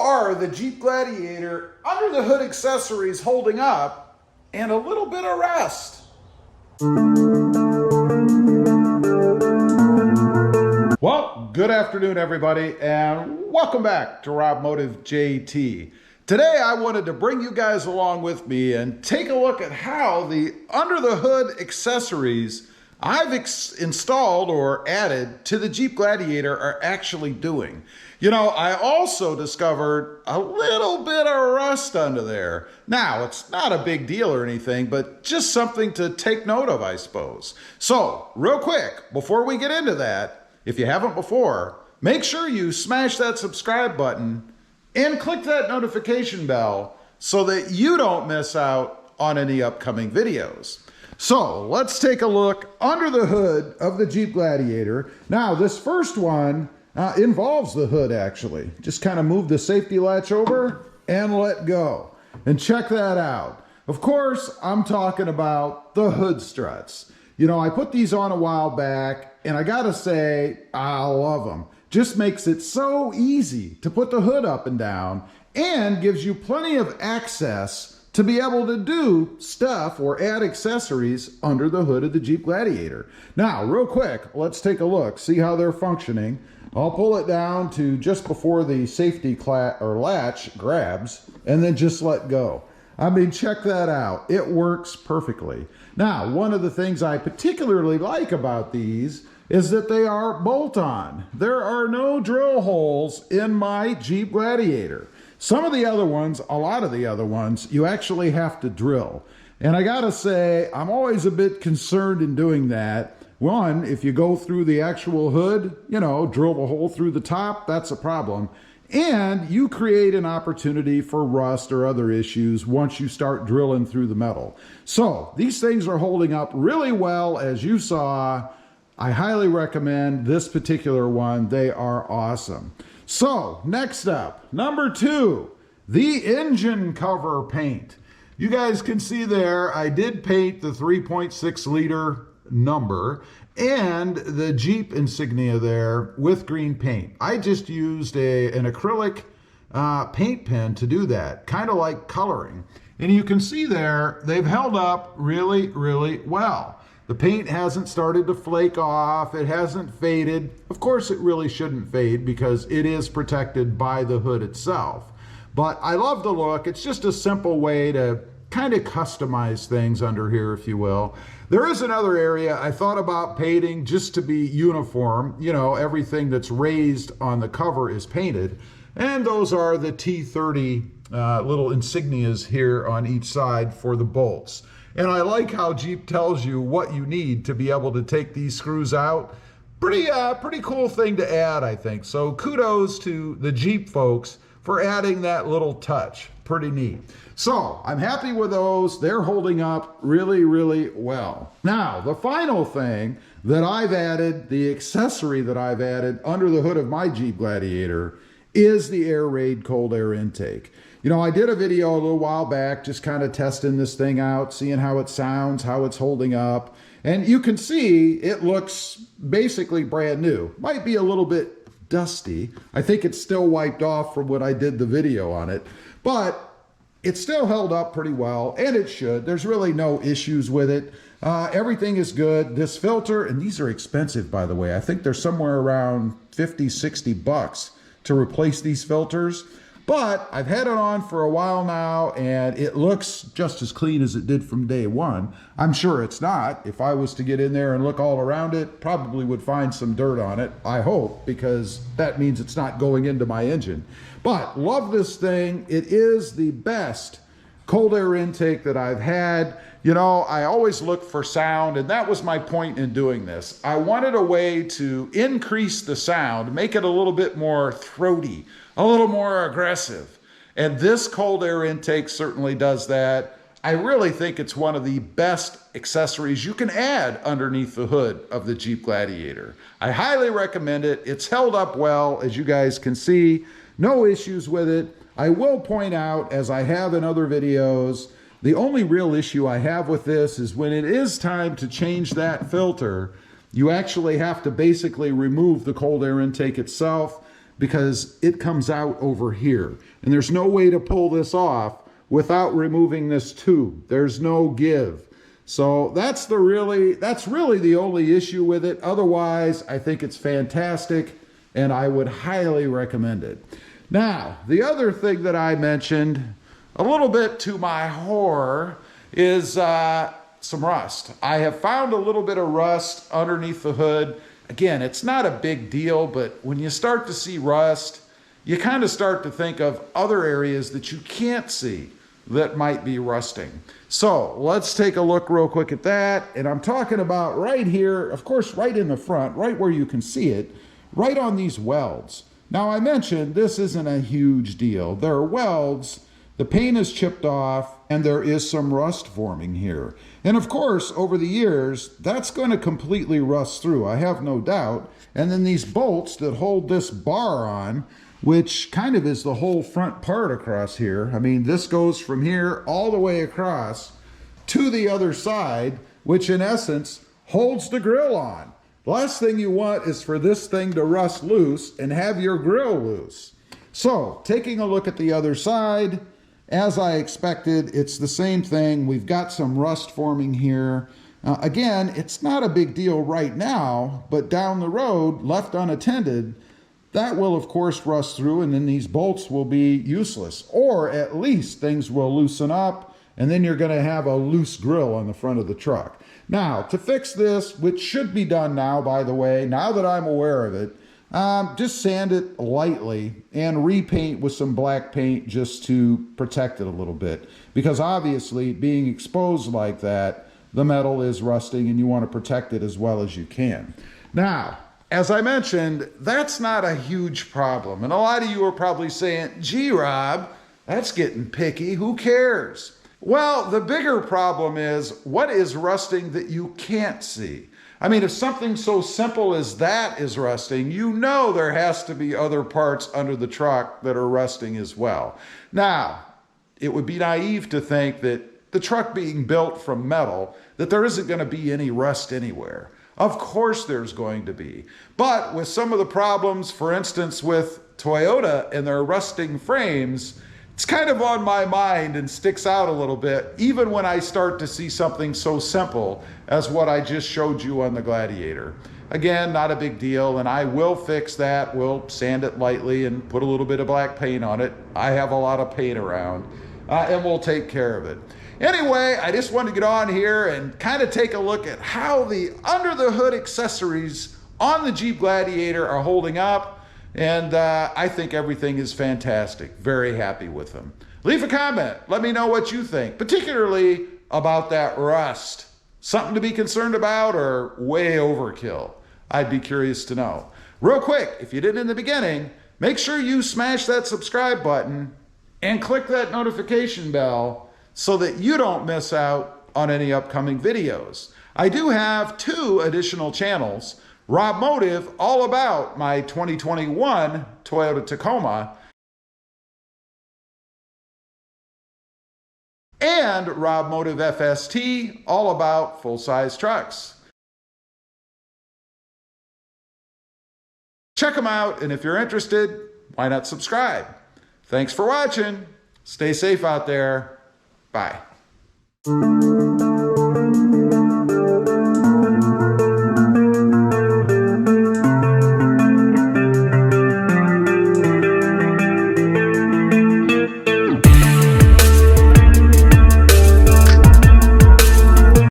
are the Jeep Gladiator under the hood accessories holding up and a little bit of rust? Well, good afternoon, everybody, and welcome back to Rob Motive JT. Today, I wanted to bring you guys along with me and take a look at how the under the hood accessories I've installed or added to the Jeep Gladiator are actually doing. You know, I also discovered a little bit of rust under there. Now, it's not a big deal or anything, but just something to take note of, I suppose. So, real quick, before we get into that, if you haven't before, make sure you smash that subscribe button and click that notification bell so that you don't miss out on any upcoming videos. So let's take a look under the hood of the Jeep Gladiator. Now this first one involves the hood actually. Just kind of move the safety latch over and let go. And check that out. Of course, I'm talking about the hood struts. You know, I put these on a while back and I gotta say, I love them. Just makes it so easy to put the hood up and down and gives you plenty of access to be able to do stuff or add accessories under the hood of the Jeep Gladiator. Now, real quick, let's take a look, see how they're functioning. I'll pull it down to just before the safety latch grabs and then just let go. I mean, check that out. It works perfectly. Now, one of the things I particularly like about these is that they are bolt-on. There are no drill holes in my Jeep Gladiator. Some of the other ones, a lot of the other ones, you actually have to drill. And I gotta say, I'm always a bit concerned in doing that. One, if you go through the actual hood, you know, drill a hole through the top, that's a problem. And you create an opportunity for rust or other issues once you start drilling through the metal. So these things are holding up really well, as you saw. I highly recommend this particular one. They are awesome. So next up, number 2, the engine cover paint. You guys can see there, I did paint the 3.6 liter number and the Jeep insignia there with green paint. I just used an acrylic paint pen to do that, kind of like coloring. And you can see there, they've held up really, really well. The paint hasn't started to flake off. It hasn't faded. Of course, it really shouldn't fade because it is protected by the hood itself. But I love the look. It's just a simple way to kind of customize things under here, if you will. There is another area I thought about painting just to be uniform. You know, everything that's raised on the cover is painted. And those are the T30 little insignias here on each side for the bolts. And I like how Jeep tells you what you need to be able to take these screws out. Pretty cool thing to add, I think. So kudos to the Jeep folks for adding that little touch. Pretty neat. So I'm happy with those. They're holding up really, really well. Now, the final thing that I've added, the accessory that I've added under the hood of my Jeep Gladiator is the Air Raid cold air intake. You know, I did a video a little while back just kind of testing this thing out, seeing how it sounds, how it's holding up. And you can see it looks basically brand new. Might be a little bit dusty. I think it's still wiped off from when I did the video on it. But it's still held up pretty well, and it should. There's really no issues with it. Everything is good. This filter, and these are expensive, by the way. I think they're somewhere around 50, 60 bucks to replace these filters. But I've had it on for a while now, and it looks just as clean as it did from day one. I'm sure it's not. If I was to get in there and look all around it, probably would find some dirt on it, I hope, because that means it's not going into my engine. But love this thing. It is the best cold air intake that I've had. You know, I always look for sound, and that was my point in doing this. I wanted a way to increase the sound, make it a little bit more throaty, a little more aggressive. And this cold air intake certainly does that. I really think it's one of the best accessories you can add underneath the hood of the Jeep Gladiator. I highly recommend it. It's held up well, as you guys can see. No issues with it. I will point out, as I have in other videos, the only real issue I have with this is when it is time to change that filter, you actually have to basically remove the cold air intake itself. because it comes out over here. And there's no way to pull this off without removing this tube. There's no give. So that's really the only issue with it. Otherwise, I think it's fantastic and I would highly recommend it. Now, the other thing that I mentioned, a little bit to my horror, is some rust. I have found a little bit of rust underneath the hood. Again, it's not a big deal, but when you start to see rust, you kind of start to think of other areas that you can't see that might be rusting. So let's take a look real quick at that. And I'm talking about right here, of course, right in the front, right where you can see it, right on these welds. Now, I mentioned this isn't a huge deal. There are welds, the paint is chipped off, and there is some rust forming here. And of course, over the years, that's going to completely rust through, I have no doubt. And then these bolts that hold this bar on, which kind of is the whole front part across here. I mean, this goes from here all the way across to the other side, which in essence holds the grill on. The last thing you want is for this thing to rust loose and have your grill loose. So, taking a look at the other side, as I expected, it's the same thing. We've got some rust forming here. Again, it's not a big deal right now, but down the road, left unattended, that will of course rust through, and then these bolts will be useless. Or at least things will loosen up, and then you're going to have a loose grill on the front of the truck. Now, to fix this, which should be done now, by the way, now that I'm aware of it, just sand it lightly and repaint with some black paint just to protect it a little bit. Because obviously, being exposed like that, the metal is rusting and you want to protect it as well as you can. Now, as I mentioned, that's not a huge problem. And a lot of you are probably saying, gee, Rob, that's getting picky. Who cares? Well, the bigger problem is, what is rusting that you can't see? I mean, if something so simple as that is rusting, you know there has to be other parts under the truck that are rusting as well. Now, it would be naive to think that the truck being built from metal, that there isn't going to be any rust anywhere. Of course there's going to be. But with some of the problems, for instance, with Toyota and their rusting frames, it's kind of on my mind and sticks out a little bit, even when I start to see something so simple as what I just showed you on the Gladiator. Again, not a big deal, and I will fix that. We'll sand it lightly and put a little bit of black paint on it. I have a lot of paint around, and we'll take care of it. Anyway, I just wanted to get on here and kind of take a look at how the under the hood accessories on the Jeep Gladiator are holding up. And I think everything is fantastic. Very happy with them. Leave a comment. Let me know what you think, particularly about that rust. Something to be concerned about or way overkill? I'd be curious to know. Real quick, if you didn't in the beginning, make sure you smash that subscribe button and click that notification bell so that you don't miss out on any upcoming videos. I do have 2 additional channels. Rob Motive, all about my 2021 Toyota Tacoma, and Rob Motive FST, all about full-size trucks. Check them out, and if you're interested, why not subscribe? Thanks for watching. Stay safe out there. Bye.